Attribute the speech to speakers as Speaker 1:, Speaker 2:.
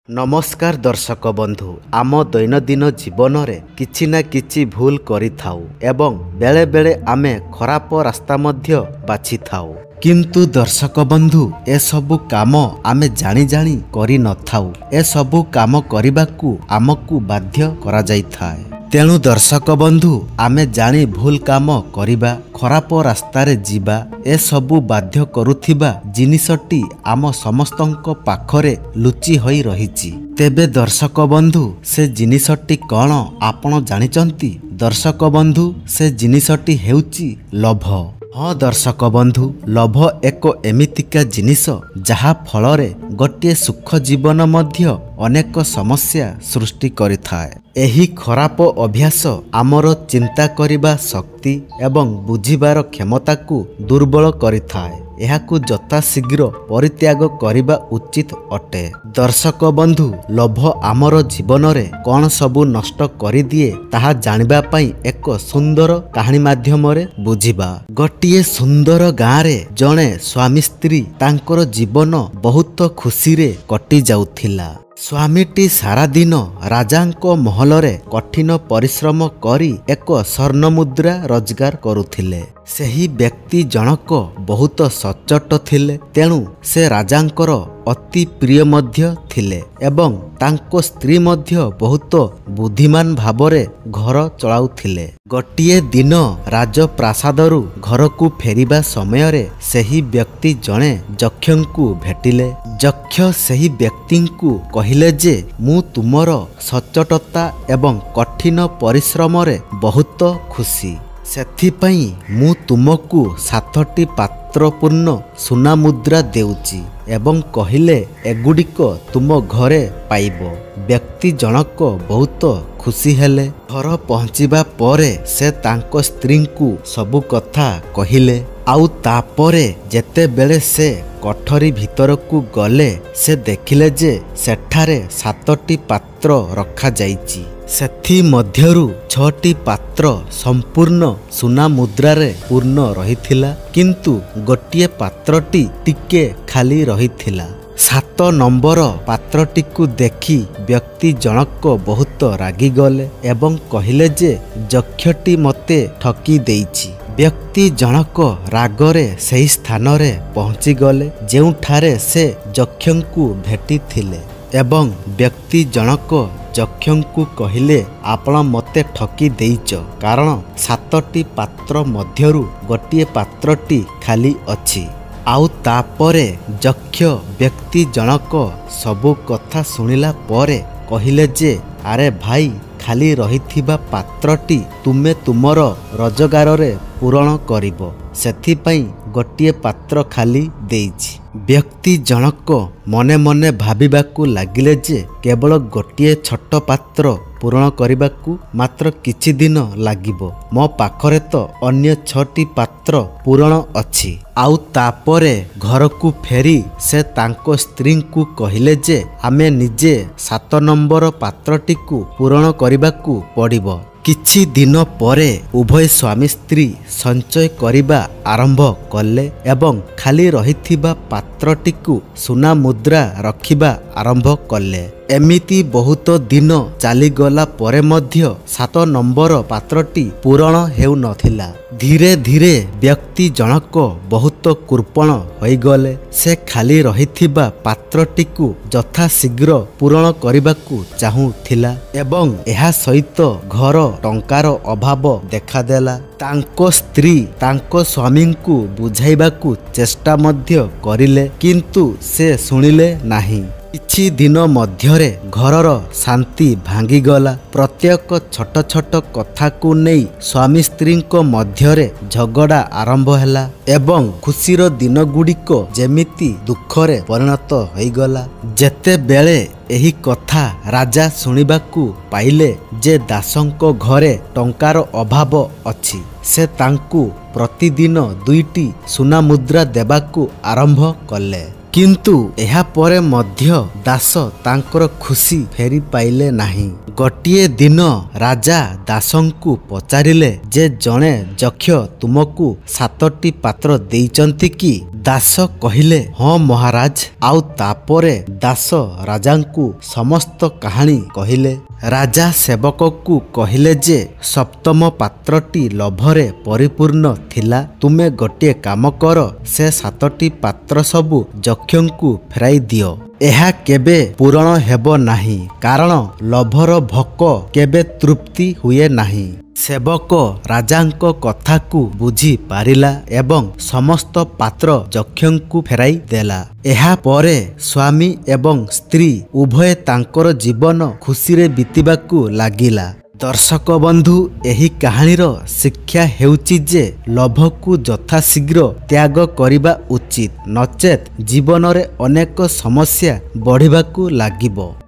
Speaker 1: नमस्कार दर्शक बंधु आम दैनंदिन जीवन में किछि ना किछि भूल करिथाउ एवं बेले बेले आमे खराब रास्ता मध्य बाछि थाउ किंतु दर्शक बंधु ए सबु काम आमे जानी जानी करि न थाउ ए सबु काम करिबाकू आमकू बाध्य करा जाई थाए। तेणु दर्शक बंधु आमे जानी भूल काम करिबा खराब रास्तारे जीवा ए सबु बाध्य करुथिबा जिनिसटी आम समस्तंक पाखरे लुचि होई रहिछि। तेबे दर्शक बंधु से जिनिसटी कौन आपण जानिचंती? दर्शक बंधु से जिनिसटी हेउछि लोभ। हाँ दर्शक बंधु लोभ एक एमितिका जिनिस जहा फलरे गोटे सुख जीवन मध्य अनेक समस्या सृष्टि करिथाए। एही खराब अभ्यास आमर चिंता करिबा शक्ति एवं बुझिबार क्षमता को दुर्बल करिथाए। एहाकू यथाशीघ्र परित्याग करिबा उचित अटे। दर्शक बंधु लोभ आमर जीवन रे कौन सबु नष्ट करि दिए ताहा जानिबा पई एक सुंदर कहानी माध्यम रे बुझिबा। गोटिए सुंदर गाँ रे जणे स्वामी स्त्री तांकर जीवन बहुत खुशी रे कटि जाउथिला। स्वामीटी सारा दिन राजांको महलरे कठिन परिश्रम करी एक स्वर्ण मुद्रा रोजगार करुथिले। सेही व्यक्ति जनक बहुत सच्चोट थिले, तेणु से राजांकर अति प्रिय मध्य थिले एवं तांको स्त्री मध्य बहुत बुद्धिमान भावरे घर चलाउथिले। गोटिए दिन राजप्रासादरू घरकू फेरिबा समयरे सेही व्यक्ति जणे जक्षंकू भेटिले। जक्ष सेही व्यक्तिंकू कहिले जे मु तुमर सच्चोटता एवं कठिन परिश्रमरे बहुत खुशी, सेथिपई मु तुमकू 7टी पात्रपूर्ण सुना मुद्रा देउची एवं कहिले एगुड़िक तुम घरे पाइब। व्यक्ति जनक बहुत खुशी हेले। घर पहुँचीबा परे से तांको स्त्रींकू सबु कथा कहिले। आउ तापरे जेते बेले से कोठरी भितरकू गले से देखिले जे सेठारे 7टी पात्र रखा जाइची। सेथि मध्यरु 6टी पात्र संपूर्ण सुना मुद्रारे पूर्ण रहिथिला, किंतु गोटिए पात्रटी टिके खाली रहिथिला। 7 नंबर पात्रटीकू देखि व्यक्ति जनक बहुत रागी गले एवं कहिले जे जक्षटी मते ठकी देइछि। व्यक्ति जनक रागरे सही स्थान रे पहुँची गले जेउठारे से जक्षंकू भेटी थिले एवं व्यक्ति जनक जक्षंकू कहिले आपण मते ठकी देइच, कारण 7टी पात्र मध्यरु गोटिए पात्रटी खाली अछि। आउ तापरे जक्ष व्यक्ति जनक सबु कथा सुनिला परे कहिले जे अरे भाई खाली रहिथिबा पात्रटी तुमे तुमर रोजगार रे पूरण करिबो, सेथिपई गोटिए पात्र खाली देइछि। व्यक्ति जनक मने मने भाबिबाकू लागिले जे केवल गोटिए छोट पात्र पूरण करिबाकू मात्र किछि दिन लागिबो, मो पाखरे तो अन्य 6टी पात्र पूरण अछि। आउ तापरे घरकू फेरी से तांको स्त्रींकू कहिले जे आमे निजे 7 नंबर पात्रटीकू पूरण करिबाकू पड़िबो। किछि दिन परे उभय स्वामी स्त्री संचय करिबा आरंभ कले एवं खाली रहिथिबा पात्रटीकू सुना मुद्रा रखिबा आरंभ कले। एमिति बहुत दिन चलीगला परे मध्य 7 नंबर पात्रटी पूरण हेउ नथिला। धीरे धीरे व्यक्ति जनक बहुत कृपण होइगले। से खाली रहिथिबा पात्रटीकू यथाशीघ्र पूरण करिबाकू चाहुथिला एवं एहा सहित घर टंकार अभाव देखादेला। तांको स्त्री तांको स्वामींकू बुझाइबाकू चेष्टा मध्य करिले, किंतु से सुनिले नाही। किछि दिन मध्यरे घरर शांति भांगीगला। प्रत्येक छोट छोट कथा को नहीं स्वामी स्त्री मध्यरे झगड़ा आरंभ हैला एवं खुशीर दिन गुड़िक जेमिति दुखरे परिणत होइगला। जेते बेले एही कथा राजा सुनिबाकू पाइले जे दासंको घरे टंकार अभाव अछि, से तांकू प्रतिदिन 2टी सुना मुद्रा देबाकू आरंभ कले। किंतु एहा परे मध्य दास तांकर खुशी फेरी पाइले नाही। ଗୋଟିଏ ଦିନ ରାଜା ଦାସଙ୍କୁ ପଚାରିଲେ ଯେ ଜଣେ ଯକ୍ଷ ତୁମକୁ 7ଟି ପାତ୍ର ଦେଇଛନ୍ତି କି? ଦାସ କହିଲେ ହଁ ମହାରାଜ। ଆଉ ତାପରେ ଦାସ ରାଜାଙ୍କୁ ସମସ୍ତ କାହାଣୀ କହିଲେ। ରାଜା ସେବକକୁ କହିଲେ ଯେ 7ମ ପାତ୍ରଟି ଲୋଭରେ ପରିପୂର୍ଣ୍ଣ ଥିଲା। ତୁମେ ଗୋଟିଏ କାମ କର, ସେ 7ଟି ପାତ୍ର ସବୁ ଯକ୍ଷଙ୍କୁ ଫେରାଇ ଦିଅ। ଏହା କେବେ ପୂରଣ ହେବ ନାହିଁ, କାରଣ ଲୋଭର ଭୋକ କେବେ ତୃପ୍ତି ହୁଏ ନାହିଁ। ସେବକ ରାଜାଙ୍କ କଥାକୁ ବୁଝି ପାରିଲା ଏବଂ ସମସ୍ତ ପାତ୍ର ଯକ୍ଷଙ୍କୁ ଫେରାଇ ଦେଲା। ଏହା ପରେ ସ୍ୱାମୀ ଏବଂ ସ୍ତ୍ରୀ ଉଭୟ ତାଙ୍କର ଜୀବନ ଖୁସିରେ ବିତିବାକୁ ଲାଗିଲା। ଦର୍ଶକ ବନ୍ଧୁ, ଏହି କାହାଣୀର ଶିକ୍ଷା ହେଉଛି ଯେ ଲୋଭକୁ ଯଥାଶୀଘ୍ର ତ୍ୟାଗ କରିବା ଉଚିତ, ନଚେତ୍ ଜୀବନରେ ଅନେକ ସମସ୍ୟା ବଢ଼ିବାକୁ ଲାଗିବ।